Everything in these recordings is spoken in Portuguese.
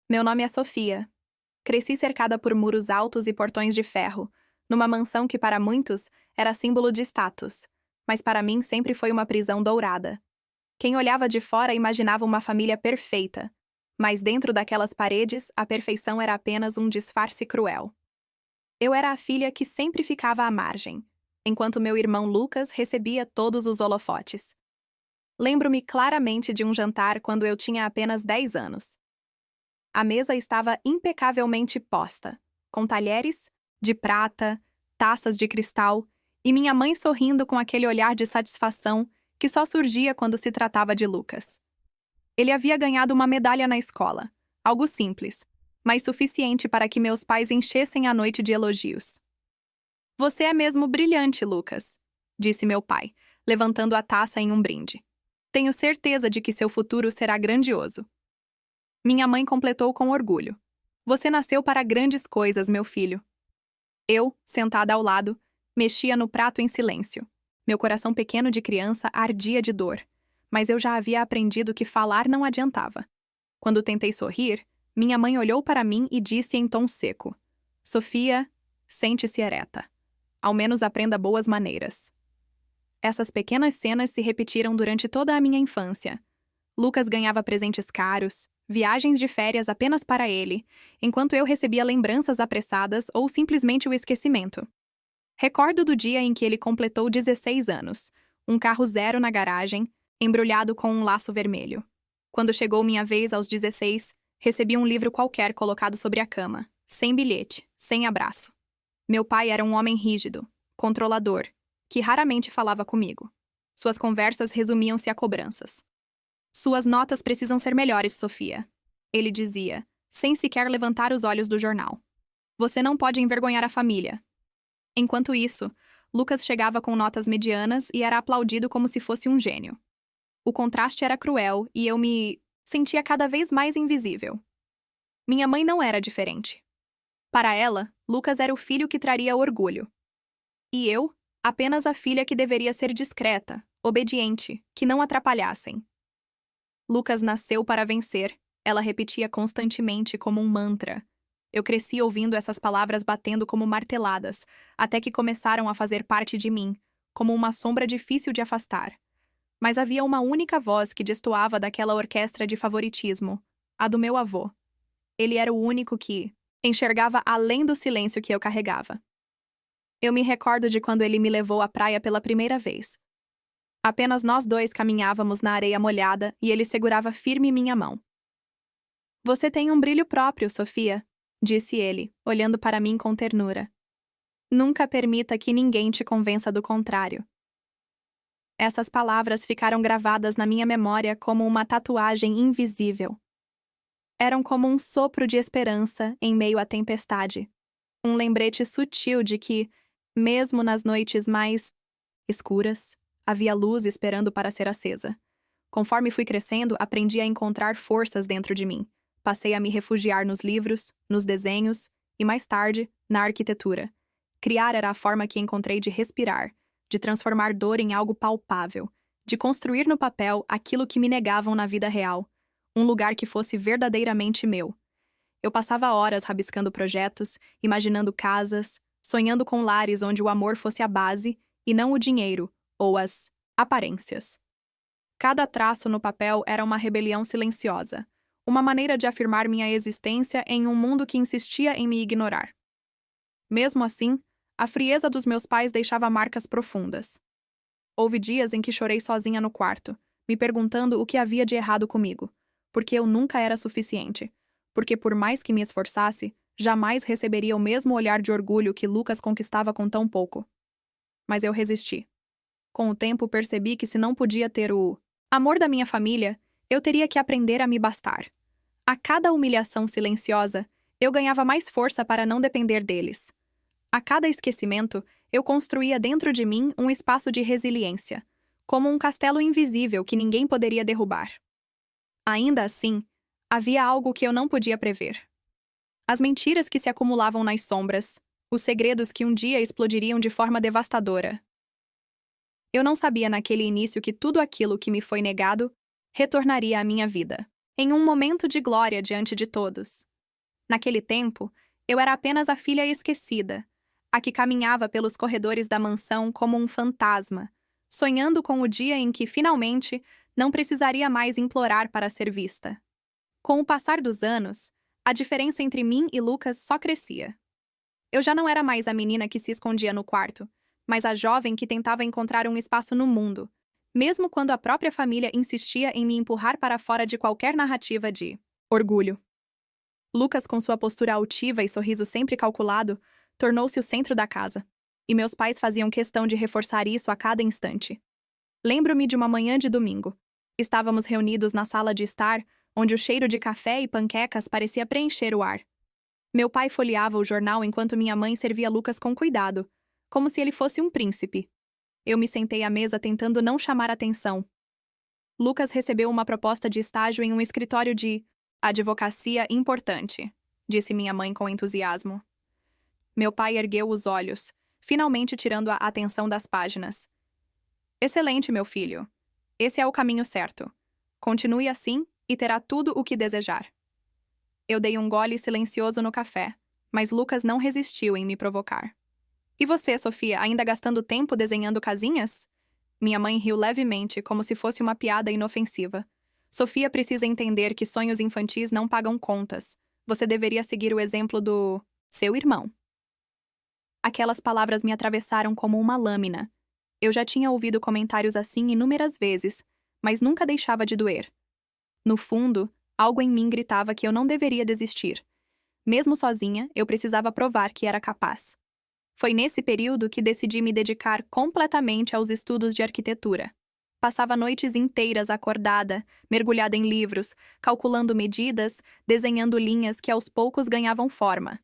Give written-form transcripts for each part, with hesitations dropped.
Meu nome é Sofia. Cresci cercada por muros altos e portões de ferro, numa mansão que para muitos era símbolo de status, mas para mim sempre foi uma prisão dourada. Quem olhava de fora imaginava uma família perfeita, mas dentro daquelas paredes a perfeição era apenas um disfarce cruel. Eu era a filha que sempre ficava à margem, enquanto meu irmão Lucas recebia todos os holofotes. Lembro-me claramente de um jantar quando eu tinha apenas 10 anos. A mesa estava impecavelmente posta, com talheres de prata, taças de cristal e minha mãe sorrindo com aquele olhar de satisfação que só surgia quando se tratava de Lucas. Ele havia ganhado uma medalha na escola, algo simples, mas suficiente para que meus pais enchessem a noite de elogios. "Você é mesmo brilhante, Lucas", disse meu pai, levantando a taça em um brinde. "Tenho certeza de que seu futuro será grandioso." Minha mãe completou com orgulho. "Você nasceu para grandes coisas, meu filho." Eu, sentada ao lado, mexia no prato em silêncio. Meu coração pequeno de criança ardia de dor, mas eu já havia aprendido que falar não adiantava. Quando tentei sorrir, minha mãe olhou para mim e disse em tom seco: "Sofia, sente-se ereta. Ao menos aprenda boas maneiras." Essas pequenas cenas se repetiram durante toda a minha infância. Lucas ganhava presentes caros, viagens de férias apenas para ele, enquanto eu recebia lembranças apressadas ou simplesmente o esquecimento. Recordo do dia em que ele completou 16 anos, um carro zero na garagem, embrulhado com um laço vermelho. Quando chegou minha vez aos 16, recebi um livro qualquer colocado sobre a cama, sem bilhete, sem abraço. Meu pai era um homem rígido, controlador, que raramente falava comigo. Suas conversas resumiam-se a cobranças. "Suas notas precisam ser melhores, Sofia", ele dizia, sem sequer levantar os olhos do jornal. "Você não pode envergonhar a família." Enquanto isso, Lucas chegava com notas medianas e era aplaudido como se fosse um gênio. O contraste era cruel e eu me sentia cada vez mais invisível. Minha mãe não era diferente. Para ela, Lucas era o filho que traria orgulho. E eu, apenas a filha que deveria ser discreta, obediente, que não atrapalhassem. "Lucas nasceu para vencer", ela repetia constantemente como um mantra. Eu cresci ouvindo essas palavras batendo como marteladas, até que começaram a fazer parte de mim, como uma sombra difícil de afastar. Mas havia uma única voz que destoava daquela orquestra de favoritismo, a do meu avô. Ele era o único que enxergava além do silêncio que eu carregava. Eu me recordo de quando ele me levou à praia pela primeira vez. Apenas nós dois caminhávamos na areia molhada e ele segurava firme minha mão. "Você tem um brilho próprio, Sofia", disse ele, olhando para mim com ternura. "Nunca permita que ninguém te convença do contrário." Essas palavras ficaram gravadas na minha memória como uma tatuagem invisível. Eram como um sopro de esperança em meio à tempestade. Um lembrete sutil de que, mesmo nas noites mais escuras, havia luz esperando para ser acesa. Conforme fui crescendo, aprendi a encontrar forças dentro de mim. Passei a me refugiar nos livros, nos desenhos e, mais tarde, na arquitetura. Criar era a forma que encontrei de respirar, de transformar dor em algo palpável, de construir no papel aquilo que me negavam na vida real, um lugar que fosse verdadeiramente meu. Eu passava horas rabiscando projetos, imaginando casas, sonhando com lares onde o amor fosse a base e não o dinheiro ou as aparências. Cada traço no papel era uma rebelião silenciosa, uma maneira de afirmar minha existência em um mundo que insistia em me ignorar. Mesmo assim, a frieza dos meus pais deixava marcas profundas. Houve dias em que chorei sozinha no quarto, me perguntando o que havia de errado comigo, porque eu nunca era suficiente, porque por mais que me esforçasse, jamais receberia o mesmo olhar de orgulho que Lucas conquistava com tão pouco. Mas eu resisti. Com o tempo percebi que se não podia ter o amor da minha família, eu teria que aprender a me bastar. A cada humilhação silenciosa, eu ganhava mais força para não depender deles. A cada esquecimento, eu construía dentro de mim um espaço de resiliência, como um castelo invisível que ninguém poderia derrubar. Ainda assim, havia algo que eu não podia prever. As mentiras que se acumulavam nas sombras, os segredos que um dia explodiriam de forma devastadora. Eu não sabia naquele início que tudo aquilo que me foi negado retornaria à minha vida. em um momento de glória diante de todos. Naquele tempo, eu era apenas a filha esquecida, a que caminhava pelos corredores da mansão como um fantasma, sonhando com o dia em que, finalmente, não precisaria mais implorar para ser vista. Com o passar dos anos, a diferença entre mim e Lucas só crescia. Eu já não era mais a menina que se escondia no quarto, mas a jovem que tentava encontrar um espaço no mundo, mesmo quando a própria família insistia em me empurrar para fora de qualquer narrativa de orgulho. Lucas, com sua postura altiva e sorriso sempre calculado, tornou-se o centro da casa, e meus pais faziam questão de reforçar isso a cada instante. Lembro-me de uma manhã de domingo. Estávamos reunidos na sala de estar, onde o cheiro de café e panquecas parecia preencher o ar. Meu pai folheava o jornal enquanto minha mãe servia Lucas com cuidado, como se ele fosse um príncipe. Eu me sentei à mesa tentando não chamar atenção. Lucas recebeu uma proposta de estágio em um escritório de advocacia importante, disse minha mãe com entusiasmo. Meu pai ergueu os olhos, finalmente tirando a atenção das páginas. Excelente, meu filho. Esse é o caminho certo. Continue assim e terá tudo o que desejar. Eu dei um gole silencioso no café, mas Lucas não resistiu em me provocar. E você, Sofia, ainda gastando tempo desenhando casinhas? Minha mãe riu levemente, como se fosse uma piada inofensiva. Sofia precisa entender que sonhos infantis não pagam contas. Você deveria seguir o exemplo do seu irmão. Aquelas palavras me atravessaram como uma lâmina. Eu já tinha ouvido comentários assim inúmeras vezes, mas nunca deixava de doer. No fundo, algo em mim gritava que eu não deveria desistir. Mesmo sozinha, eu precisava provar que era capaz. Foi nesse período que decidi me dedicar completamente aos estudos de arquitetura. Passava noites inteiras acordada, mergulhada em livros, calculando medidas, desenhando linhas que aos poucos ganhavam forma.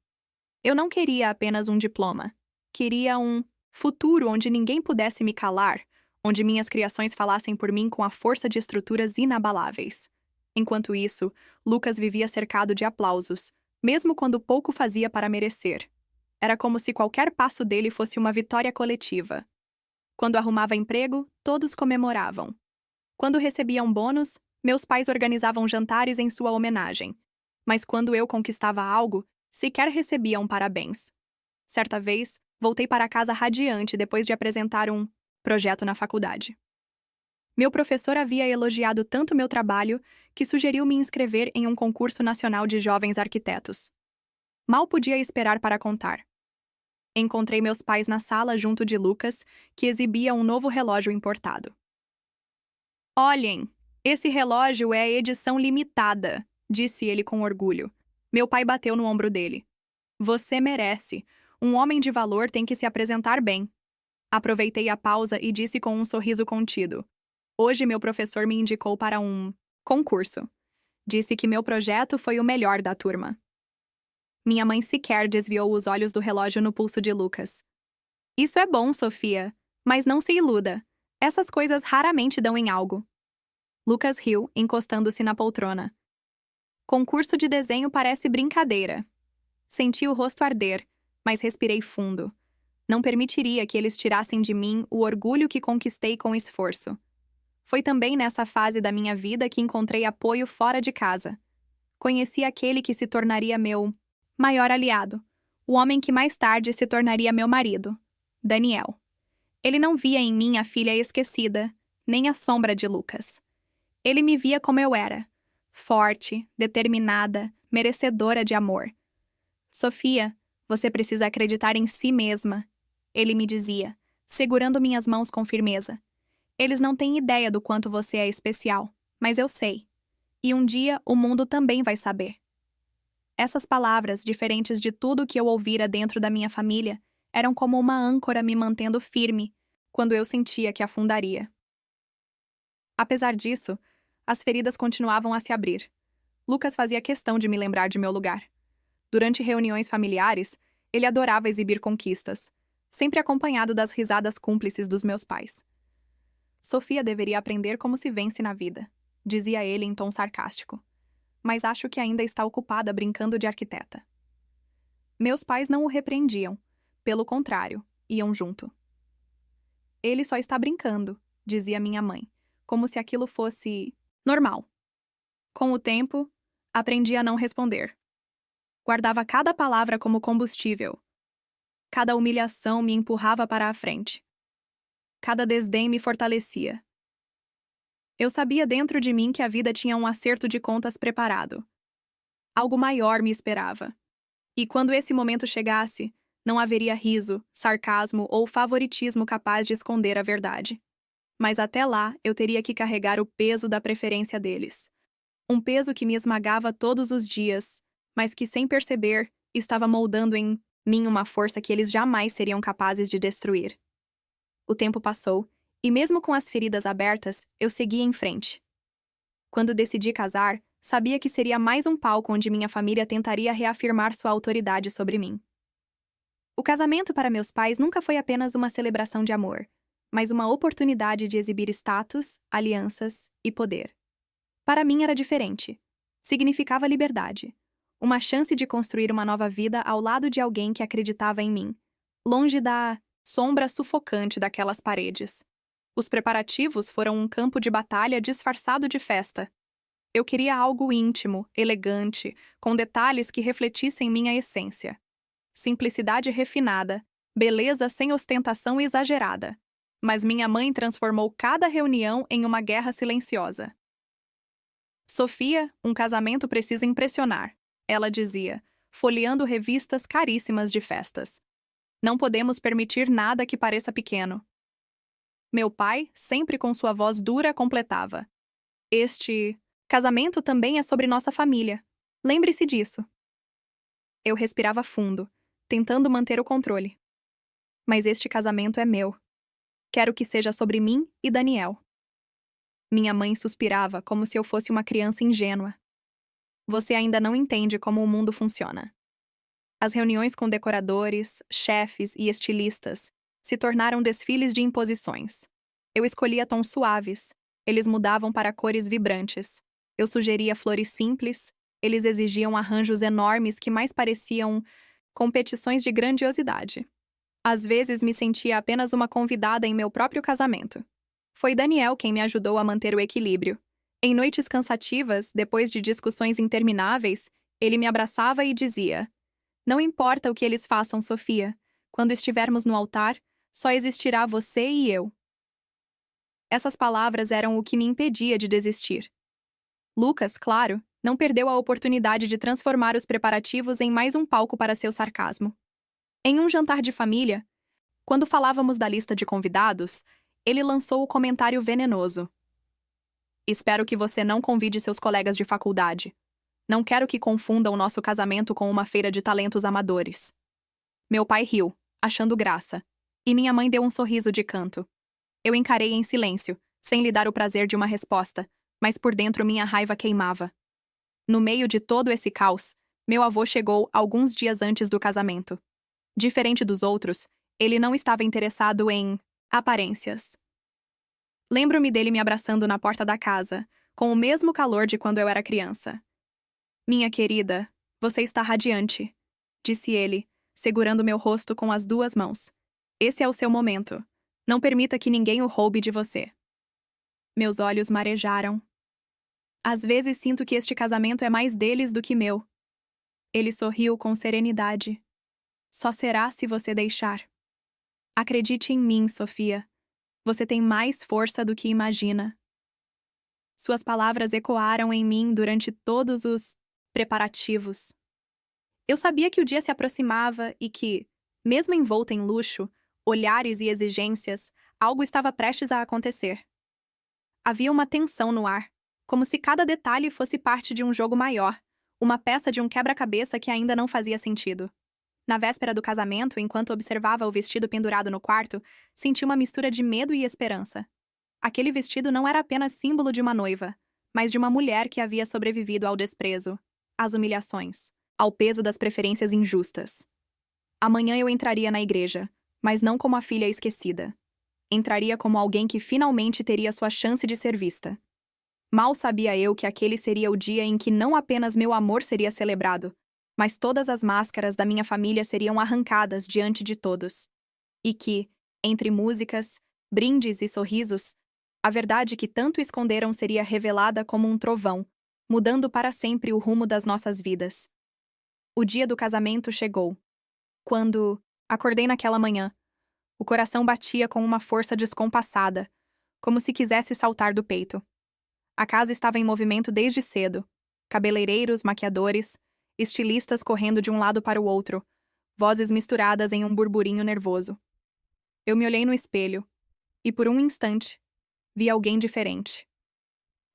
Eu não queria apenas um diploma. Queria um futuro onde ninguém pudesse me calar, onde minhas criações falassem por mim com a força de estruturas inabaláveis. Enquanto isso, Lucas vivia cercado de aplausos, mesmo quando pouco fazia para merecer. Era como se qualquer passo dele fosse uma vitória coletiva. Quando arrumava emprego, todos comemoravam. Quando recebia um bônus, meus pais organizavam jantares em sua homenagem. Mas quando eu conquistava algo, sequer recebia um parabéns. Certa vez, voltei para casa radiante depois de apresentar um projeto na faculdade. Meu professor havia elogiado tanto meu trabalho que sugeriu me inscrever em um concurso nacional de jovens arquitetos. Mal podia esperar para contar. Encontrei meus pais na sala junto de Lucas, que exibia um novo relógio importado. Olhem, esse relógio é a edição limitada, disse ele com orgulho. Meu pai bateu no ombro dele. Você merece. Um homem de valor tem que se apresentar bem. Aproveitei a pausa e disse com um sorriso contido. Hoje meu professor me indicou para um concurso. Disse que meu projeto foi o melhor da turma. Minha mãe sequer desviou os olhos do relógio no pulso de Lucas. Isso é bom, Sofia, mas não se iluda. Essas coisas raramente dão em algo. Lucas riu, encostando-se na poltrona. Concurso de desenho parece brincadeira. Senti o rosto arder, mas respirei fundo. Não permitiria que eles tirassem de mim o orgulho que conquistei com esforço. Foi também nessa fase da minha vida que encontrei apoio fora de casa. Conheci aquele que se tornaria meu maior aliado, o homem que mais tarde se tornaria meu marido, Daniel. Ele não via em mim a filha esquecida, nem a sombra de Lucas. Ele me via como eu era, forte, determinada, merecedora de amor. Sofia, você precisa acreditar em si mesma, ele me dizia, segurando minhas mãos com firmeza. Eles não têm ideia do quanto você é especial, mas eu sei. E um dia o mundo também vai saber. Essas palavras, diferentes de tudo que eu ouvira dentro da minha família, eram como uma âncora me mantendo firme quando eu sentia que afundaria. Apesar disso, as feridas continuavam a se abrir. Lucas fazia questão de me lembrar de meu lugar. Durante reuniões familiares, ele adorava exibir conquistas, sempre acompanhado das risadas cúmplices dos meus pais. Sofia deveria aprender como se vence na vida, dizia ele em tom sarcástico. Mas acho que ainda está ocupada brincando de arquiteta. Meus pais não o repreendiam. Pelo contrário, iam junto. Ele só está brincando, dizia minha mãe, como se aquilo fosse normal. Com o tempo, aprendi a não responder. Guardava cada palavra como combustível. Cada humilhação me empurrava para a frente. Cada desdém me fortalecia. Eu sabia dentro de mim que a vida tinha um acerto de contas preparado. Algo maior me esperava. E quando esse momento chegasse, não haveria riso, sarcasmo ou favoritismo capaz de esconder a verdade. Mas até lá, eu teria que carregar o peso da preferência deles. Um peso que me esmagava todos os dias, mas que, sem perceber, estava moldando em mim uma força que eles jamais seriam capazes de destruir. O tempo passou, e mesmo com as feridas abertas, eu seguia em frente. Quando decidi casar, sabia que seria mais um palco onde minha família tentaria reafirmar sua autoridade sobre mim. O casamento para meus pais nunca foi apenas uma celebração de amor, mas uma oportunidade de exibir status, alianças e poder. Para mim era diferente. Significava liberdade. Uma chance de construir uma nova vida ao lado de alguém que acreditava em mim, longe da sombra sufocante daquelas paredes. Os preparativos foram um campo de batalha disfarçado de festa. Eu queria algo íntimo, elegante, com detalhes que refletissem minha essência. Simplicidade refinada, beleza sem ostentação exagerada. Mas minha mãe transformou cada reunião em uma guerra silenciosa. Sofia, um casamento precisa impressionar, ela dizia, folheando revistas caríssimas de festas. Não podemos permitir nada que pareça pequeno. Meu pai, sempre com sua voz dura, completava. Este casamento também é sobre nossa família. Lembre-se disso. Eu respirava fundo, tentando manter o controle. Mas este casamento é meu. Quero que seja sobre mim e Daniel. Minha mãe suspirava como se eu fosse uma criança ingênua. Você ainda não entende como o mundo funciona. As reuniões com decoradores, chefes e estilistas se tornaram desfiles de imposições. Eu escolhia tons suaves, eles mudavam para cores vibrantes. Eu sugeria flores simples, eles exigiam arranjos enormes que mais pareciam competições de grandiosidade. Às vezes me sentia apenas uma convidada em meu próprio casamento. Foi Daniel quem me ajudou a manter o equilíbrio. Em noites cansativas, depois de discussões intermináveis, ele me abraçava e dizia: "Não importa o que eles façam, Sofia. Quando estivermos no altar, só existirá você e eu." Essas palavras eram o que me impedia de desistir. Lucas, claro, não perdeu a oportunidade de transformar os preparativos em mais um palco para seu sarcasmo. Em um jantar de família, quando falávamos da lista de convidados, ele lançou o comentário venenoso: "Espero que você não convide seus colegas de faculdade. Não quero que confundam o nosso casamento com uma feira de talentos amadores." Meu pai riu, achando graça, e minha mãe deu um sorriso de canto. Eu encarei em silêncio, sem lhe dar o prazer de uma resposta, mas por dentro minha raiva queimava. No meio de todo esse caos, meu avô chegou alguns dias antes do casamento. Diferente dos outros, ele não estava interessado em aparências. Lembro-me dele me abraçando na porta da casa, com o mesmo calor de quando eu era criança. "Minha querida, você está radiante", disse ele, segurando meu rosto com as duas mãos. "Esse é o seu momento. Não permita que ninguém o roube de você." Meus olhos marejaram. Às vezes sinto que este casamento é mais deles do que meu. Ele sorriu com serenidade. "Só será se você deixar. Acredite em mim, Sofia. Você tem mais força do que imagina." Suas palavras ecoaram em mim durante todos os preparativos. Eu sabia que o dia se aproximava e que, mesmo envolta em luxo, olhares e exigências, algo estava prestes a acontecer. Havia uma tensão no ar, como se cada detalhe fosse parte de um jogo maior, uma peça de um quebra-cabeça que ainda não fazia sentido. Na véspera do casamento, enquanto observava o vestido pendurado no quarto, senti uma mistura de medo e esperança. Aquele vestido não era apenas símbolo de uma noiva, mas de uma mulher que havia sobrevivido ao desprezo, às humilhações, ao peso das preferências injustas. Amanhã eu entraria na igreja, mas não como a filha esquecida. Entraria como alguém que finalmente teria sua chance de ser vista. Mal sabia eu que aquele seria o dia em que não apenas meu amor seria celebrado, mas todas as máscaras da minha família seriam arrancadas diante de todos. E que, entre músicas, brindes e sorrisos, a verdade que tanto esconderam seria revelada como um trovão, mudando para sempre o rumo das nossas vidas. O dia do casamento chegou. Quando acordei naquela manhã, o coração batia com uma força descompassada, como se quisesse saltar do peito. A casa estava em movimento desde cedo. Cabeleireiros, maquiadores, estilistas correndo de um lado para o outro, vozes misturadas em um burburinho nervoso. Eu me olhei no espelho, e por um instante, vi alguém diferente.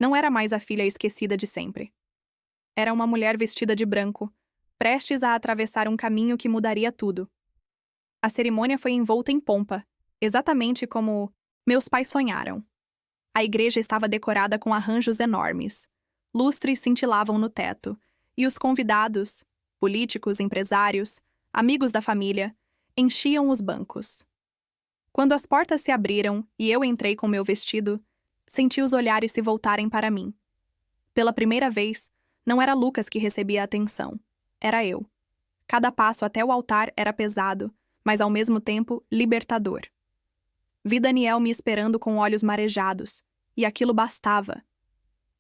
Não era mais a filha esquecida de sempre. Era uma mulher vestida de branco, prestes a atravessar um caminho que mudaria tudo. A cerimônia foi envolta em pompa, exatamente como meus pais sonharam. A igreja estava decorada com arranjos enormes. Lustres cintilavam no teto, e os convidados, políticos, empresários, amigos da família, enchiam os bancos. Quando as portas se abriram e eu entrei com meu vestido, senti os olhares se voltarem para mim. Pela primeira vez, não era Lucas que recebia a atenção. Era eu. Cada passo até o altar era pesado, mas ao mesmo tempo libertador. Vi Daniel me esperando com olhos marejados, e aquilo bastava.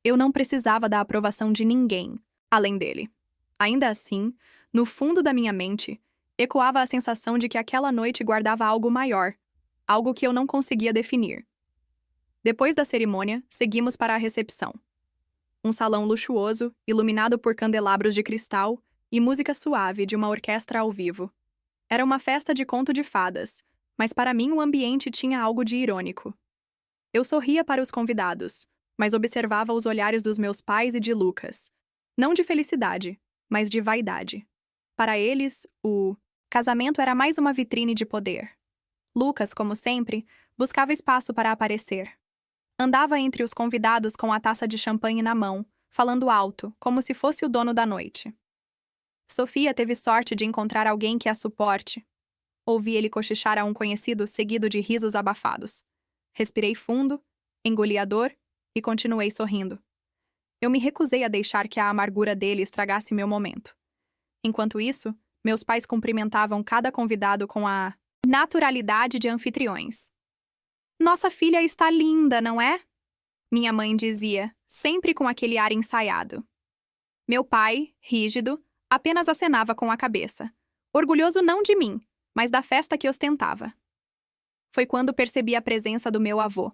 Eu não precisava da aprovação de ninguém, além dele. Ainda assim, no fundo da minha mente, ecoava a sensação de que aquela noite guardava algo maior, algo que eu não conseguia definir. Depois da cerimônia, seguimos para a recepção. Um salão luxuoso, iluminado por candelabros de cristal e música suave de uma orquestra ao vivo. Era uma festa de conto de fadas, mas para mim o ambiente tinha algo de irônico. Eu sorria para os convidados, mas observava os olhares dos meus pais e de Lucas. Não de felicidade, mas de vaidade. Para eles, o casamento era mais uma vitrine de poder. Lucas, como sempre, buscava espaço para aparecer. Andava entre os convidados com a taça de champanhe na mão, falando alto, como se fosse o dono da noite. Sofia teve sorte de encontrar alguém que a suporte. Ouvi ele cochichar a um conhecido seguido de risos abafados. Respirei fundo, engoli a dor e continuei sorrindo. Eu me recusei a deixar que a amargura dele estragasse meu momento. Enquanto isso, meus pais cumprimentavam cada convidado com a naturalidade de anfitriões. Nossa filha está linda, não é? Minha mãe dizia, sempre com aquele ar ensaiado. Meu pai, rígido, apenas acenava com a cabeça, orgulhoso não de mim, mas da festa que ostentava. Foi quando percebi a presença do meu avô.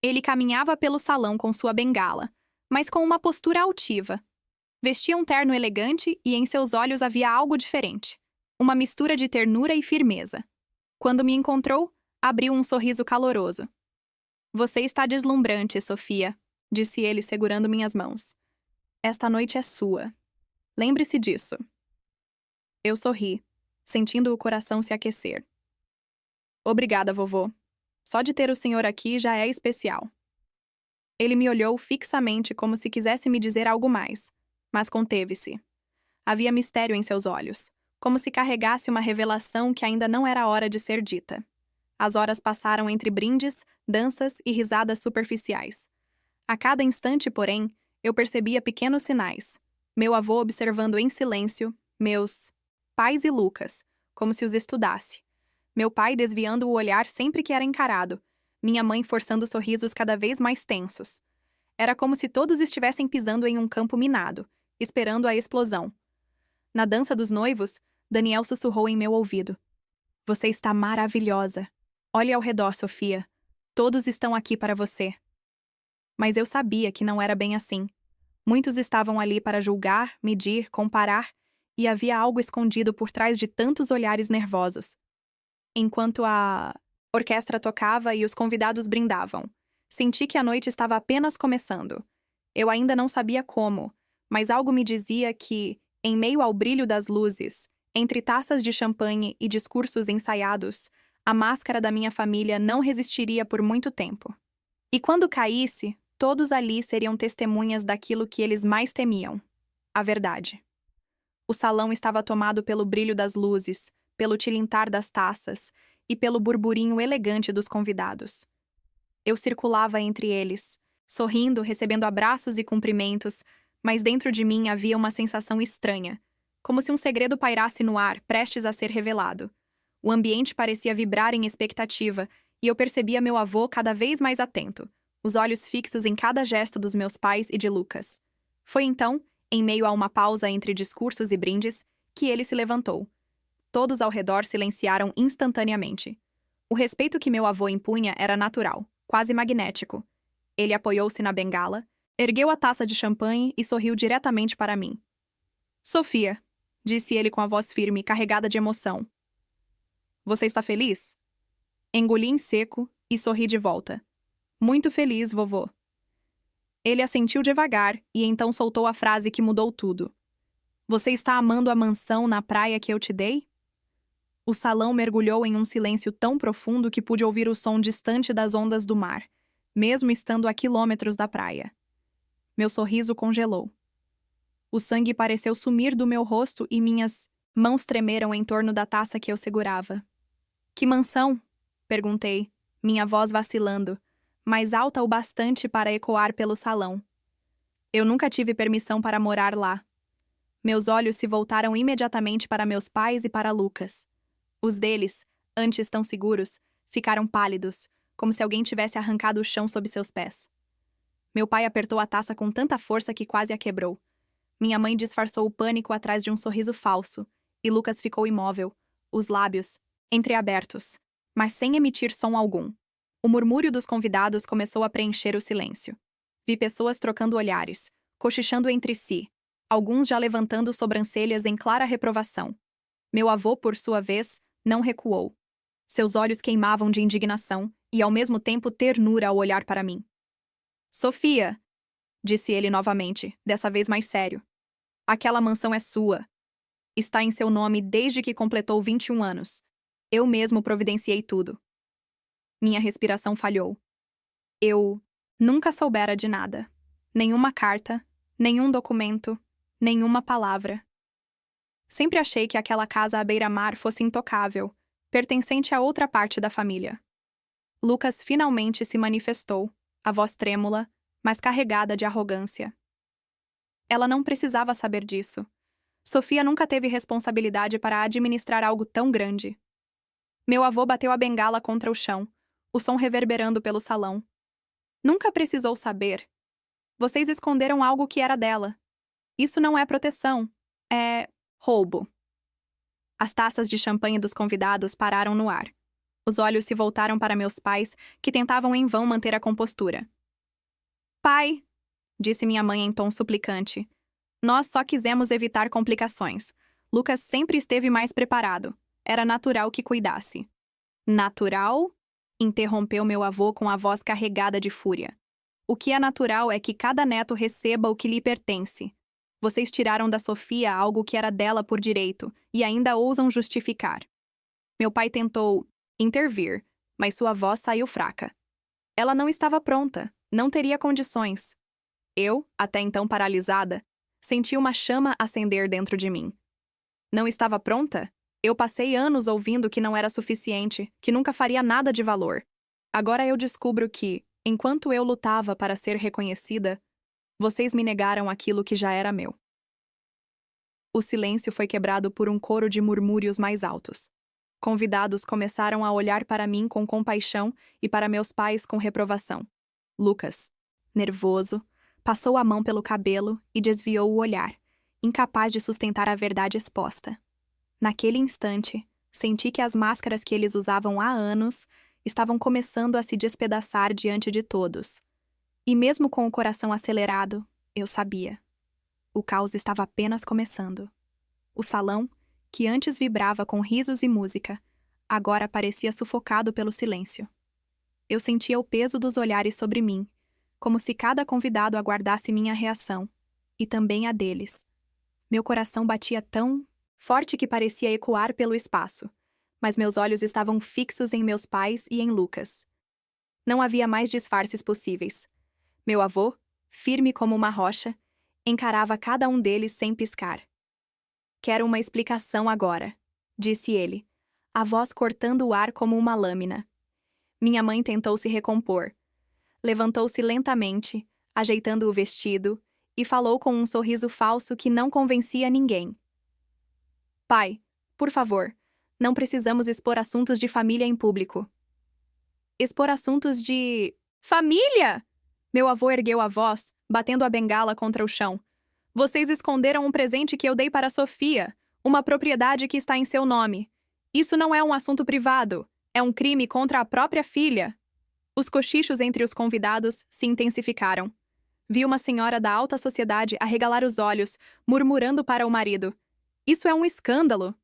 Ele caminhava pelo salão com sua bengala, mas com uma postura altiva. Vestia um terno elegante e em seus olhos havia algo diferente, uma mistura de ternura e firmeza. Quando me encontrou, abriu um sorriso caloroso. Você está deslumbrante, Sofia, disse ele segurando minhas mãos. Esta noite é sua. Lembre-se disso. Eu sorri, sentindo o coração se aquecer. Obrigada, vovô. Só de ter o senhor aqui já é especial. Ele me olhou fixamente como se quisesse me dizer algo mais, mas conteve-se. Havia mistério em seus olhos, como se carregasse uma revelação que ainda não era hora de ser dita. As horas passaram entre brindes, danças e risadas superficiais. A cada instante, porém, eu percebia pequenos sinais. Meu avô observando em silêncio, meus pais e Lucas, como se os estudasse. Meu pai desviando o olhar sempre que era encarado, minha mãe forçando sorrisos cada vez mais tensos. Era como se todos estivessem pisando em um campo minado, esperando a explosão. Na dança dos noivos, Daniel sussurrou em meu ouvido. Você está maravilhosa. Olhe ao redor, Sofia. Todos estão aqui para você. Mas eu sabia que não era bem assim. Muitos estavam ali para julgar, medir, comparar, e havia algo escondido por trás de tantos olhares nervosos. Enquanto a orquestra tocava e os convidados brindavam, senti que a noite estava apenas começando. Eu ainda não sabia como, mas algo me dizia que, em meio ao brilho das luzes, entre taças de champanhe e discursos ensaiados, a máscara da minha família não resistiria por muito tempo. E quando caísse, todos ali seriam testemunhas daquilo que eles mais temiam: a verdade. O salão estava tomado pelo brilho das luzes, pelo tilintar das taças e pelo burburinho elegante dos convidados. Eu circulava entre eles, sorrindo, recebendo abraços e cumprimentos, mas dentro de mim havia uma sensação estranha, como se um segredo pairasse no ar, prestes a ser revelado. O ambiente parecia vibrar em expectativa, e eu percebia meu avô cada vez mais atento, os olhos fixos em cada gesto dos meus pais e de Lucas. Foi então, em meio a uma pausa entre discursos e brindes, que ele se levantou. Todos ao redor silenciaram instantaneamente. O respeito que meu avô impunha era natural, quase magnético. Ele apoiou-se na bengala, ergueu a taça de champanhe e sorriu diretamente para mim. Sofia, disse ele com a voz firme, carregada de emoção. Você está feliz? Engoli em seco e sorri de volta. Muito feliz, vovô. Ele assentiu devagar e então soltou a frase que mudou tudo. Você está amando a mansão na praia que eu te dei? O salão mergulhou em um silêncio tão profundo que pude ouvir o som distante das ondas do mar, mesmo estando a quilômetros da praia. Meu sorriso congelou. O sangue pareceu sumir do meu rosto e minhas mãos tremeram em torno da taça que eu segurava. Que mansão? Perguntei, minha voz vacilando, mas alta o bastante para ecoar pelo salão. Eu nunca tive permissão para morar lá. Meus olhos se voltaram imediatamente para meus pais e para Lucas. Os deles, antes tão seguros, ficaram pálidos, como se alguém tivesse arrancado o chão sob seus pés. Meu pai apertou a taça com tanta força que quase a quebrou. Minha mãe disfarçou o pânico atrás de um sorriso falso, e Lucas ficou imóvel, os lábios entreabertos, mas sem emitir som algum. O murmúrio dos convidados começou a preencher o silêncio. Vi pessoas trocando olhares, cochichando entre si, alguns já levantando sobrancelhas em clara reprovação. Meu avô, por sua vez, não recuou. Seus olhos queimavam de indignação e, ao mesmo tempo, ternura ao olhar para mim. Sofia, disse ele novamente, dessa vez mais sério. Aquela mansão é sua. Está em seu nome desde que completou 21 anos. Eu mesmo providenciei tudo. Minha respiração falhou. Eu nunca soubera de nada. Nenhuma carta, nenhum documento, nenhuma palavra. Sempre achei que aquela casa à beira-mar fosse intocável, pertencente a outra parte da família. Lucas finalmente se manifestou, a voz trêmula, mas carregada de arrogância. Ela não precisava saber disso. Sofia nunca teve responsabilidade para administrar algo tão grande. Meu avô bateu a bengala contra o chão, o som reverberando pelo salão. Nunca precisou saber. Vocês esconderam algo que era dela. Isso não é proteção. É roubo. As taças de champanhe dos convidados pararam no ar. Os olhos se voltaram para meus pais, que tentavam em vão manter a compostura. Pai, disse minha mãe em tom suplicante. Nós só quisemos evitar complicações. Lucas sempre esteve mais preparado. Era natural que cuidasse. Natural? Interrompeu meu avô com a voz carregada de fúria. O que é natural é que cada neto receba o que lhe pertence. Vocês tiraram da Sofia algo que era dela por direito e ainda ousam justificar. Meu pai tentou intervir, mas sua voz saiu fraca. Ela não estava pronta, não teria condições. Eu, até então paralisada, senti uma chama acender dentro de mim. Não estava pronta? Eu passei anos ouvindo que não era suficiente, que nunca faria nada de valor. Agora eu descubro que, enquanto eu lutava para ser reconhecida, vocês me negaram aquilo que já era meu. O silêncio foi quebrado por um coro de murmúrios mais altos. Convidados começaram a olhar para mim com compaixão e para meus pais com reprovação. Lucas, nervoso, passou a mão pelo cabelo e desviou o olhar, incapaz de sustentar a verdade exposta. Naquele instante, senti que as máscaras que eles usavam há anos estavam começando a se despedaçar diante de todos. E mesmo com o coração acelerado, eu sabia. O caos estava apenas começando. O salão, que antes vibrava com risos e música, agora parecia sufocado pelo silêncio. Eu sentia o peso dos olhares sobre mim, como se cada convidado aguardasse minha reação, e também a deles. Meu coração batia tão forte que parecia ecoar pelo espaço, mas meus olhos estavam fixos em meus pais e em Lucas. Não havia mais disfarces possíveis. Meu avô, firme como uma rocha, encarava cada um deles sem piscar. Quero uma explicação agora, disse ele, a voz cortando o ar como uma lâmina. Minha mãe tentou se recompor. Levantou-se lentamente, ajeitando o vestido, e falou com um sorriso falso que não convencia ninguém. Pai, por favor, não precisamos expor assuntos de família em público. Expor assuntos de... família! Meu avô ergueu a voz, batendo a bengala contra o chão, Vocês esconderam um presente que eu dei para Sofia, uma propriedade que está em seu nome. Isso não é um assunto privado, é um crime contra a própria filha. Os cochichos entre os convidados se intensificaram. Vi uma senhora da alta sociedade arregalar os olhos, murmurando para o marido: "Isso é um escândalo!"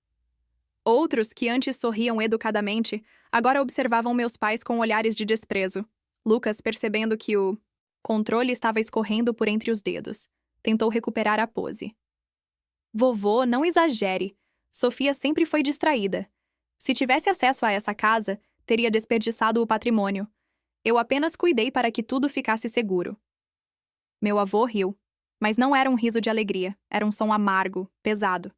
Outros, que antes sorriam educadamente, agora observavam meus pais com olhares de desprezo. Lucas, percebendo que o controle estava escorrendo por entre os dedos, tentou recuperar a pose. "Vovô, não exagere. Sofia sempre foi distraída. Se tivesse acesso a essa casa, teria desperdiçado o patrimônio. Eu apenas cuidei para que tudo ficasse seguro." Meu avô riu, mas não era um riso de alegria, era um som amargo, pesado.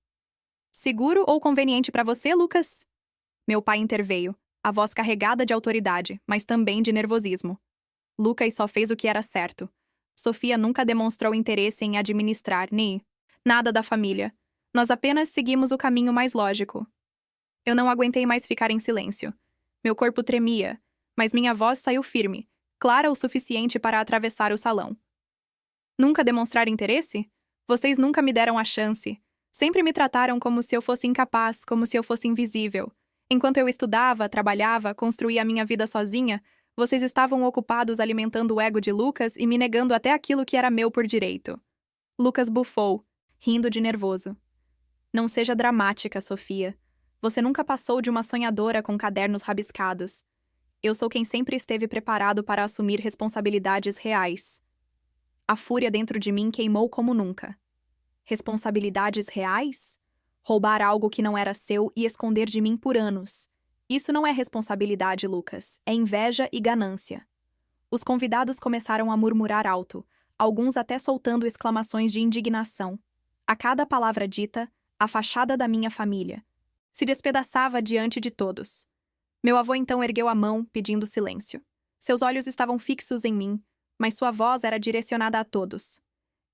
"Seguro ou conveniente para você, Lucas?" Meu pai interveio, a voz carregada de autoridade, mas também de nervosismo. Lucas só fez o que era certo. Sofia nunca demonstrou interesse em administrar nem nada da família. Nós apenas seguimos o caminho mais lógico. Eu não aguentei mais ficar em silêncio. Meu corpo tremia, mas minha voz saiu firme, clara o suficiente para atravessar o salão. "Nunca demonstrar interesse? Vocês nunca me deram a chance. Sempre me trataram como se eu fosse incapaz, como se eu fosse invisível. Enquanto eu estudava, trabalhava, construía a minha vida sozinha, vocês estavam ocupados alimentando o ego de Lucas e me negando até aquilo que era meu por direito." Lucas bufou, rindo de nervoso. "Não seja dramática, Sofia. Você nunca passou de uma sonhadora com cadernos rabiscados. Eu sou quem sempre esteve preparado para assumir responsabilidades reais." A fúria dentro de mim queimou como nunca. Responsabilidades reais? Roubar algo que não era seu e esconder de mim por anos. Isso não é responsabilidade, Lucas. É inveja e ganância. Os convidados começaram a murmurar alto, alguns até soltando exclamações de indignação. A cada palavra dita, a fachada da minha família se despedaçava diante de todos. Meu avô então ergueu a mão, pedindo silêncio. Seus olhos estavam fixos em mim, mas sua voz era direcionada a todos.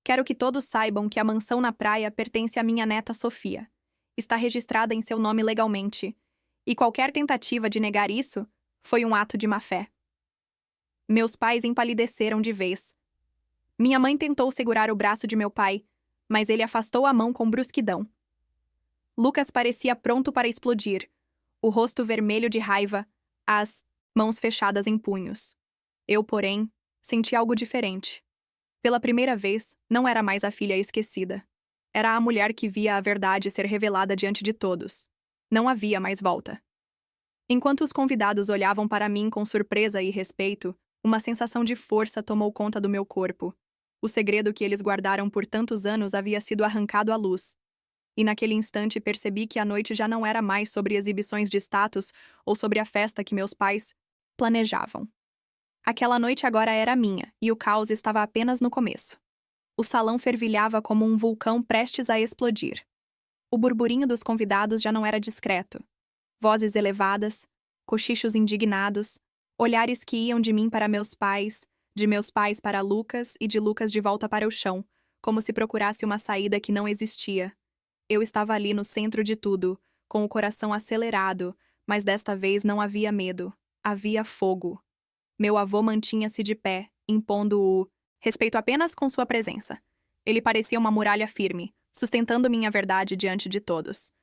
"Quero que todos saibam que a mansão na praia pertence à minha neta Sofia. Está registrada em seu nome legalmente. E qualquer tentativa de negar isso foi um ato de má-fé." Meus pais empalideceram de vez. Minha mãe tentou segurar o braço de meu pai, mas ele afastou a mão com brusquidão. Lucas parecia pronto para explodir, o rosto vermelho de raiva, as mãos fechadas em punhos. Eu, porém, senti algo diferente. Pela primeira vez, não era mais a filha esquecida. Era a mulher que via a verdade ser revelada diante de todos. Não havia mais volta. Enquanto os convidados olhavam para mim com surpresa e respeito, uma sensação de força tomou conta do meu corpo. O segredo que eles guardaram por tantos anos havia sido arrancado à luz. E naquele instante percebi que a noite já não era mais sobre exibições de status ou sobre a festa que meus pais planejavam. Aquela noite agora era minha, e o caos estava apenas no começo. O salão fervilhava como um vulcão prestes a explodir. O burburinho dos convidados já não era discreto. Vozes elevadas, cochichos indignados, olhares que iam de mim para meus pais, de meus pais para Lucas e de Lucas de volta para o chão, como se procurasse uma saída que não existia. Eu estava ali no centro de tudo, com o coração acelerado, mas desta vez não havia medo, havia fogo. Meu avô mantinha-se de pé, impondo o respeito apenas com sua presença. Ele parecia uma muralha firme, sustentando minha verdade diante de todos.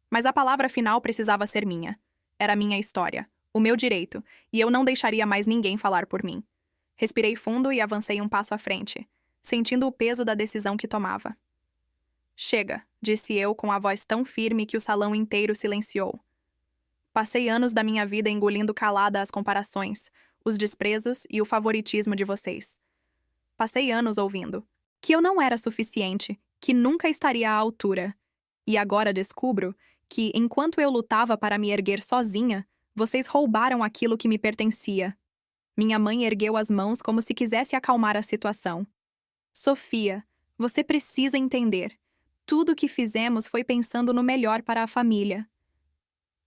Mas a palavra final precisava ser minha. Era minha história, o meu direito, e eu não deixaria mais ninguém falar por mim. Respirei fundo e avancei um passo à frente, sentindo o peso da decisão que tomava. "Chega", disse eu com a voz tão firme que o salão inteiro silenciou. Passei anos da minha vida engolindo calada as comparações, os desprezos e o favoritismo de vocês. Passei anos ouvindo que eu não era suficiente, que nunca estaria à altura. E agora descubro que, enquanto eu lutava para me erguer sozinha, vocês roubaram aquilo que me pertencia. Minha mãe ergueu as mãos como se quisesse acalmar a situação. "Sofia, você precisa entender. Tudo o que fizemos foi pensando no melhor para a família."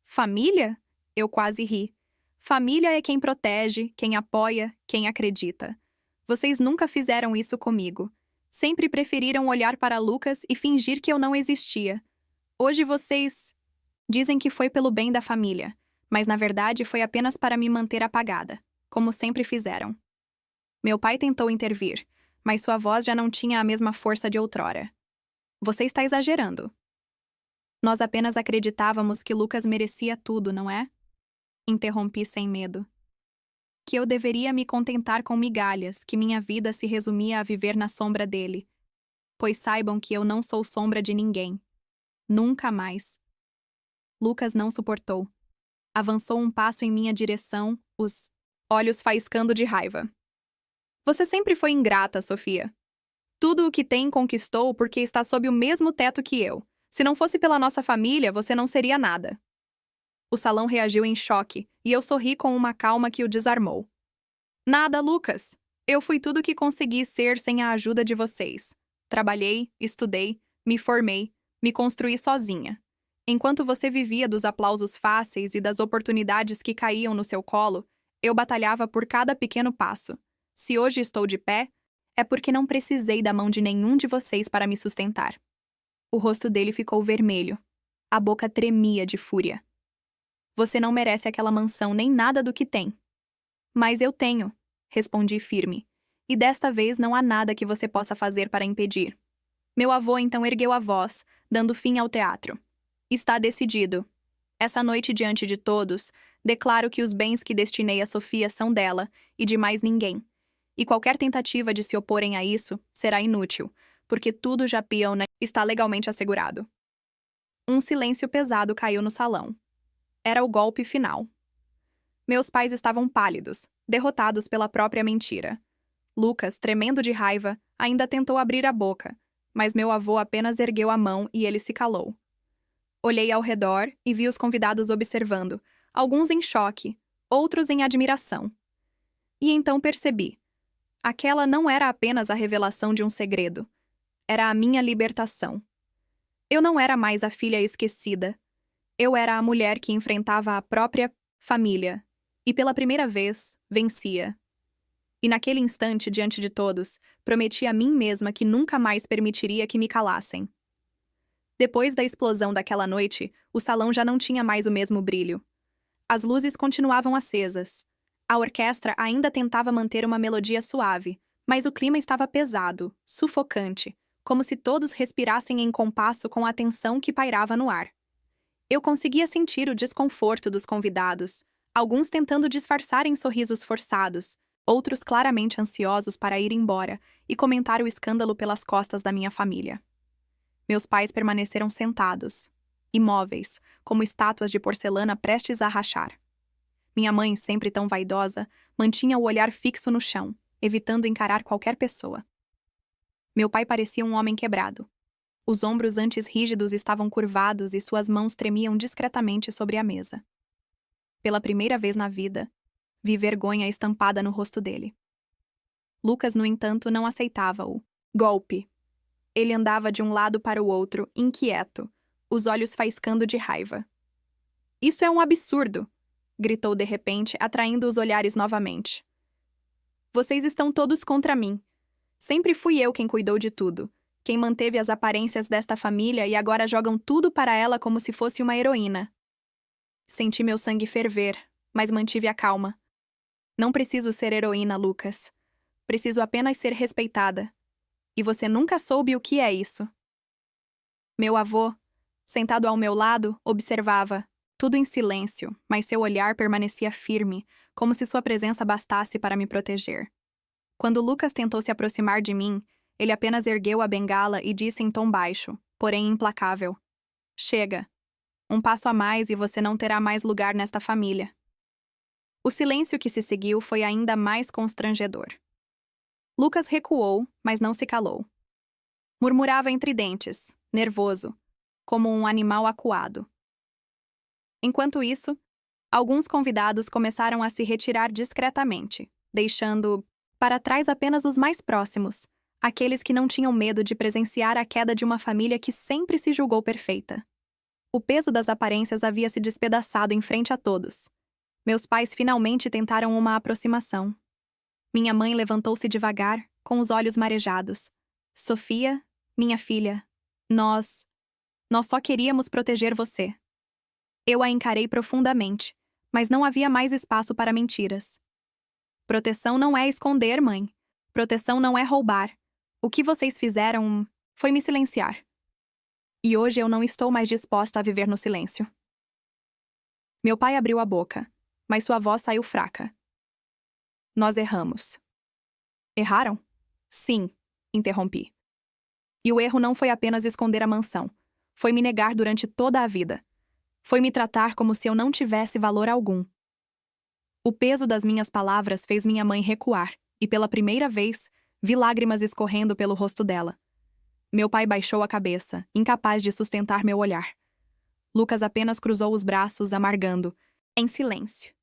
"Família?" Eu quase ri. "Família é quem protege, quem apoia, quem acredita. Vocês nunca fizeram isso comigo. Sempre preferiram olhar para Lucas e fingir que eu não existia. Hoje vocês dizem que foi pelo bem da família, mas na verdade foi apenas para me manter apagada, como sempre fizeram." Meu pai tentou intervir, mas sua voz já não tinha a mesma força de outrora. Você está exagerando. Nós apenas acreditávamos que Lucas merecia tudo, não é? Interrompi sem medo. Que eu deveria me contentar com migalhas, que minha vida se resumia a viver na sombra dele. Pois saibam que eu não sou sombra de ninguém. Nunca mais. Lucas não suportou. Avançou um passo em minha direção, os olhos faiscando de raiva. Você sempre foi ingrata, Sofia. Tudo o que tem conquistou porque está sob o mesmo teto que eu. Se não fosse pela nossa família, você não seria nada. O salão reagiu em choque, e eu sorri com uma calma que o desarmou. Nada, Lucas. Eu fui tudo o que consegui ser sem a ajuda de vocês. Trabalhei, estudei, me formei, me construí sozinha. Enquanto você vivia dos aplausos fáceis e das oportunidades que caíam no seu colo, eu batalhava por cada pequeno passo. Se hoje estou de pé, é porque não precisei da mão de nenhum de vocês para me sustentar. O rosto dele ficou vermelho. A boca tremia de fúria. Você não merece aquela mansão nem nada do que tem. Mas eu tenho, respondi firme. E desta vez não há nada que você possa fazer para impedir. Meu avô então ergueu a voz, dando fim ao teatro. Está decidido. Essa noite diante de todos, declaro que os bens que destinei a Sofia são dela e de mais ninguém. E qualquer tentativa de se oporem a isso será inútil, porque tudo já está legalmente assegurado. Um silêncio pesado caiu no salão. Era o golpe final. Meus pais estavam pálidos, derrotados pela própria mentira. Lucas, tremendo de raiva, ainda tentou abrir a boca, mas meu avô apenas ergueu a mão e ele se calou. Olhei ao redor e vi os convidados observando, alguns em choque, outros em admiração. E então percebi. Aquela não era apenas a revelação de um segredo. Era a minha libertação. Eu não era mais a filha esquecida. Eu era a mulher que enfrentava a própria família. E pela primeira vez, vencia. E naquele instante, diante de todos, prometi a mim mesma que nunca mais permitiria que me calassem. Depois da explosão daquela noite, o salão já não tinha mais o mesmo brilho. As luzes continuavam acesas. A orquestra ainda tentava manter uma melodia suave, mas o clima estava pesado, sufocante, como se todos respirassem em compasso com a tensão que pairava no ar. Eu conseguia sentir o desconforto dos convidados, alguns tentando disfarçar em sorrisos forçados, outros claramente ansiosos para ir embora e comentar o escândalo pelas costas da minha família. Meus pais permaneceram sentados, imóveis, como estátuas de porcelana prestes a rachar. Minha mãe, sempre tão vaidosa, mantinha o olhar fixo no chão, evitando encarar qualquer pessoa. Meu pai parecia um homem quebrado. Os ombros antes rígidos estavam curvados e suas mãos tremiam discretamente sobre a mesa. Pela primeira vez na vida, vi vergonha estampada no rosto dele. Lucas, no entanto, não aceitava o golpe. Ele andava de um lado para o outro, inquieto, os olhos faiscando de raiva. Isso é um absurdo! Gritou de repente, atraindo os olhares novamente. Vocês estão todos contra mim. Sempre fui eu quem cuidou de tudo, quem manteve as aparências desta família e agora jogam tudo para ela como se fosse uma heroína. Senti meu sangue ferver, mas mantive a calma. Não preciso ser heroína, Lucas. Preciso apenas ser respeitada. E você nunca soube o que é isso. Meu avô, sentado ao meu lado, observava, tudo em silêncio, mas seu olhar permanecia firme, como se sua presença bastasse para me proteger. Quando Lucas tentou se aproximar de mim, ele apenas ergueu a bengala e disse em tom baixo, porém implacável: Chega. Um passo a mais e você não terá mais lugar nesta família. O silêncio que se seguiu foi ainda mais constrangedor. Lucas recuou, mas não se calou. Murmurava entre dentes, nervoso, como um animal acuado. Enquanto isso, alguns convidados começaram a se retirar discretamente, deixando para trás apenas os mais próximos, aqueles que não tinham medo de presenciar a queda de uma família que sempre se julgou perfeita. O peso das aparências havia se despedaçado em frente a todos. Meus pais finalmente tentaram uma aproximação. Minha mãe levantou-se devagar, com os olhos marejados. Sofia, minha filha, nós só queríamos proteger você. Eu a encarei profundamente, mas não havia mais espaço para mentiras. Proteção não é esconder, mãe. Proteção não é roubar. O que vocês fizeram foi me silenciar. E hoje eu não estou mais disposta a viver no silêncio. Meu pai abriu a boca, mas sua voz saiu fraca. Nós erramos. Erraram? Sim, interrompi. E o erro não foi apenas esconder a mansão. Foi me negar durante toda a vida. Foi me tratar como se eu não tivesse valor algum. O peso das minhas palavras fez minha mãe recuar, e pela primeira vez, vi lágrimas escorrendo pelo rosto dela. Meu pai baixou a cabeça, incapaz de sustentar meu olhar. Lucas apenas cruzou os braços, amargando, em silêncio.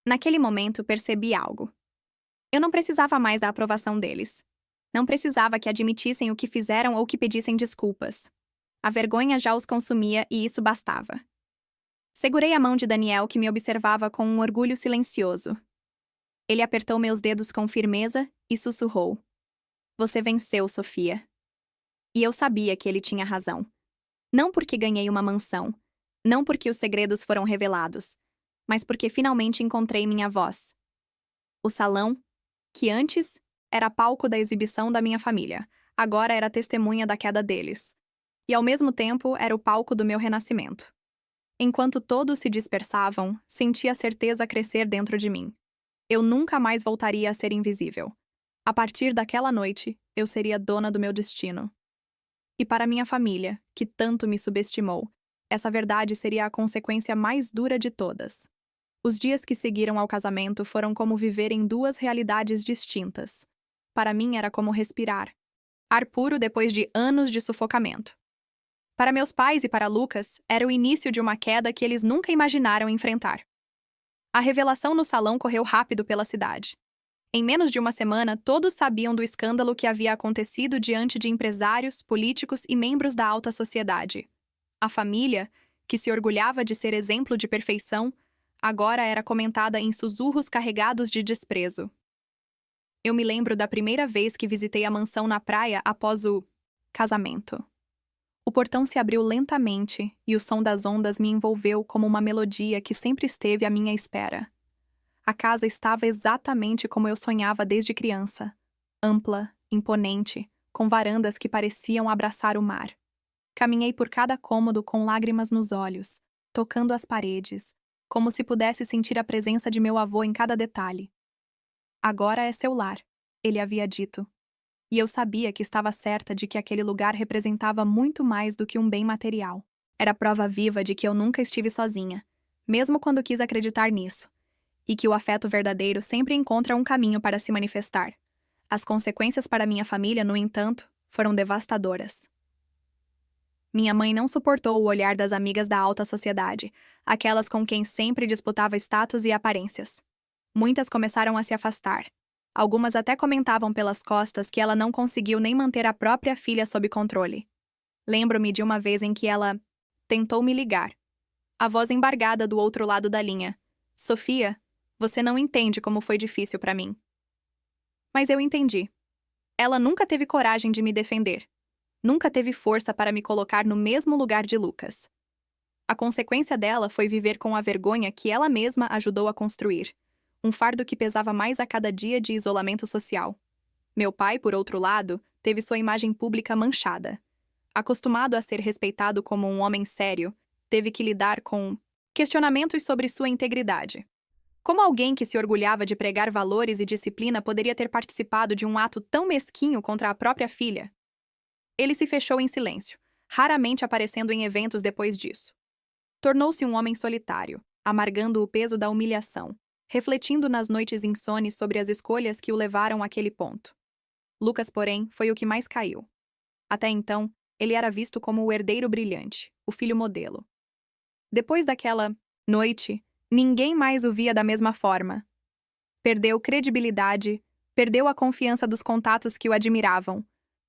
Naquele momento, percebi algo. Eu não precisava mais da aprovação deles. Não precisava que admitissem o que fizeram ou que pedissem desculpas. A vergonha já os consumia e isso bastava. Segurei a mão de Daniel, que me observava com um orgulho silencioso. Ele apertou meus dedos com firmeza e sussurrou. Você venceu, Sofia. E eu sabia que ele tinha razão. Não porque ganhei uma mansão, não porque os segredos foram revelados, mas porque finalmente encontrei minha voz. O salão, que antes era palco da exibição da minha família, agora era testemunha da queda deles. E ao mesmo tempo era o palco do meu renascimento. Enquanto todos se dispersavam, senti a certeza crescer dentro de mim. Eu nunca mais voltaria a ser invisível. A partir daquela noite, eu seria dona do meu destino. E para minha família, que tanto me subestimou, essa verdade seria a consequência mais dura de todas. Os dias que seguiram ao casamento foram como viver em duas realidades distintas. Para mim era como respirar. Ar puro depois de anos de sufocamento. Para meus pais e para Lucas, era o início de uma queda que eles nunca imaginaram enfrentar. A revelação no salão correu rápido pela cidade. Em menos de uma semana, todos sabiam do escândalo que havia acontecido diante de empresários, políticos e membros da alta sociedade. A família, que se orgulhava de ser exemplo de perfeição, agora era comentada em sussurros carregados de desprezo. Eu me lembro da primeira vez que visitei a mansão na praia após o casamento. O portão se abriu lentamente e o som das ondas me envolveu como uma melodia que sempre esteve à minha espera. A casa estava exatamente como eu sonhava desde criança. Ampla, imponente, com varandas que pareciam abraçar o mar. Caminhei por cada cômodo com lágrimas nos olhos, tocando as paredes, como se pudesse sentir a presença de meu avô em cada detalhe. Agora é seu lar, ele havia dito. E eu sabia que estava certa de que aquele lugar representava muito mais do que um bem material. Era prova viva de que eu nunca estive sozinha, mesmo quando quis acreditar nisso, e que o afeto verdadeiro sempre encontra um caminho para se manifestar. As consequências para minha família, no entanto, foram devastadoras. Minha mãe não suportou o olhar das amigas da alta sociedade, aquelas com quem sempre disputava status e aparências. Muitas começaram a se afastar. Algumas até comentavam pelas costas que ela não conseguiu nem manter a própria filha sob controle. Lembro-me de uma vez em que ela tentou me ligar. A voz embargada do outro lado da linha. Sofia, você não entende como foi difícil para mim. Mas eu entendi. Ela nunca teve coragem de me defender. Nunca teve força para me colocar no mesmo lugar de Lucas. A consequência dela foi viver com a vergonha que ela mesma ajudou a construir. Um fardo que pesava mais a cada dia de isolamento social. Meu pai, por outro lado, teve sua imagem pública manchada. Acostumado a ser respeitado como um homem sério, teve que lidar com questionamentos sobre sua integridade. Como alguém que se orgulhava de pregar valores e disciplina poderia ter participado de um ato tão mesquinho contra a própria filha? Ele se fechou em silêncio, raramente aparecendo em eventos depois disso. Tornou-se um homem solitário, amargando o peso da humilhação, refletindo nas noites insones sobre as escolhas que o levaram àquele ponto. Lucas, porém, foi o que mais caiu. Até então, ele era visto como o herdeiro brilhante, o filho modelo. Depois daquela noite, ninguém mais o via da mesma forma. Perdeu credibilidade, perdeu a confiança dos contatos que o admiravam,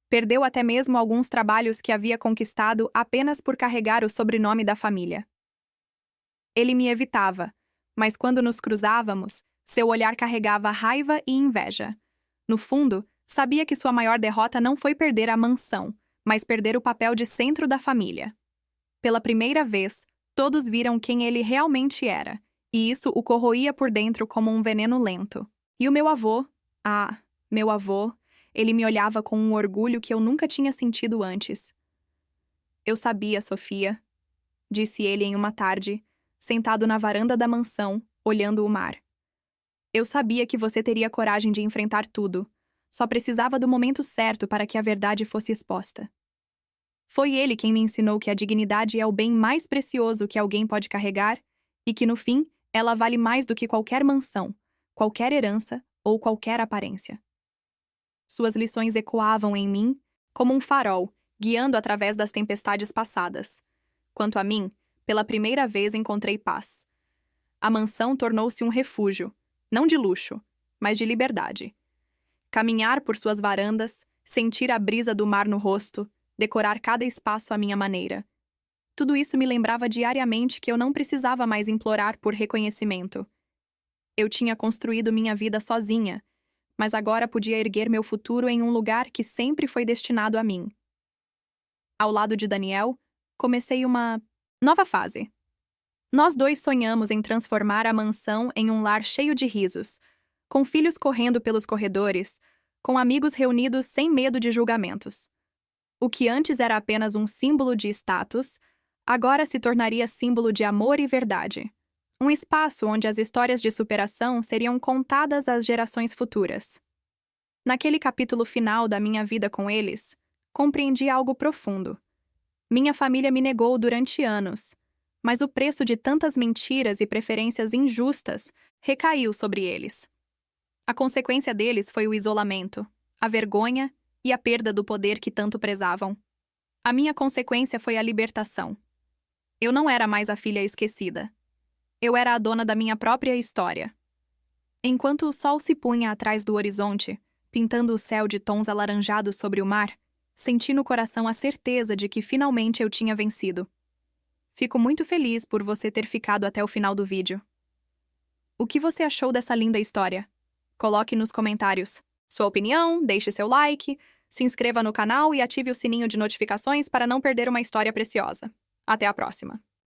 perdeu até mesmo alguns trabalhos que havia conquistado apenas por carregar o sobrenome da família. Ele me evitava, mas quando nos cruzávamos, seu olhar carregava raiva e inveja. No fundo, sabia que sua maior derrota não foi perder a mansão, mas perder o papel de centro da família. Pela primeira vez, todos viram quem ele realmente era, e isso o corroía por dentro como um veneno lento. E o meu avô, ele me olhava com um orgulho que eu nunca tinha sentido antes. Eu sabia, Sofia, disse ele em uma tarde, sentado na varanda da mansão, olhando o mar. Eu sabia que você teria coragem de enfrentar tudo. Só precisava do momento certo para que a verdade fosse exposta. Foi ele quem me ensinou que a dignidade é o bem mais precioso que alguém pode carregar e que, no fim, ela vale mais do que qualquer mansão, qualquer herança ou qualquer aparência. Suas lições ecoavam em mim como um farol, guiando através das tempestades passadas. Quanto a mim, pela primeira vez encontrei paz. A mansão tornou-se um refúgio, não de luxo, mas de liberdade. Caminhar por suas varandas, sentir a brisa do mar no rosto, decorar cada espaço à minha maneira. Tudo isso me lembrava diariamente que eu não precisava mais implorar por reconhecimento. Eu tinha construído minha vida sozinha, mas agora podia erguer meu futuro em um lugar que sempre foi destinado a mim. Ao lado de Daniel, comecei uma nova fase. Nós dois sonhamos em transformar a mansão em um lar cheio de risos, com filhos correndo pelos corredores, com amigos reunidos sem medo de julgamentos. O que antes era apenas um símbolo de status, agora se tornaria símbolo de amor e verdade. Um espaço onde as histórias de superação seriam contadas às gerações futuras. Naquele capítulo final da minha vida com eles, compreendi algo profundo. Minha família me negou durante anos, mas o preço de tantas mentiras e preferências injustas recaiu sobre eles. A consequência deles foi o isolamento, a vergonha e a perda do poder que tanto prezavam. A minha consequência foi a libertação. Eu não era mais a filha esquecida. Eu era a dona da minha própria história. Enquanto o sol se punha atrás do horizonte, pintando o céu de tons alaranjados sobre o mar, senti no coração a certeza de que finalmente eu tinha vencido. Fico muito feliz por você ter ficado até o final do vídeo. O que você achou dessa linda história? Coloque nos comentários sua opinião, deixe seu like, se inscreva no canal e ative o sininho de notificações para não perder uma história preciosa. Até a próxima!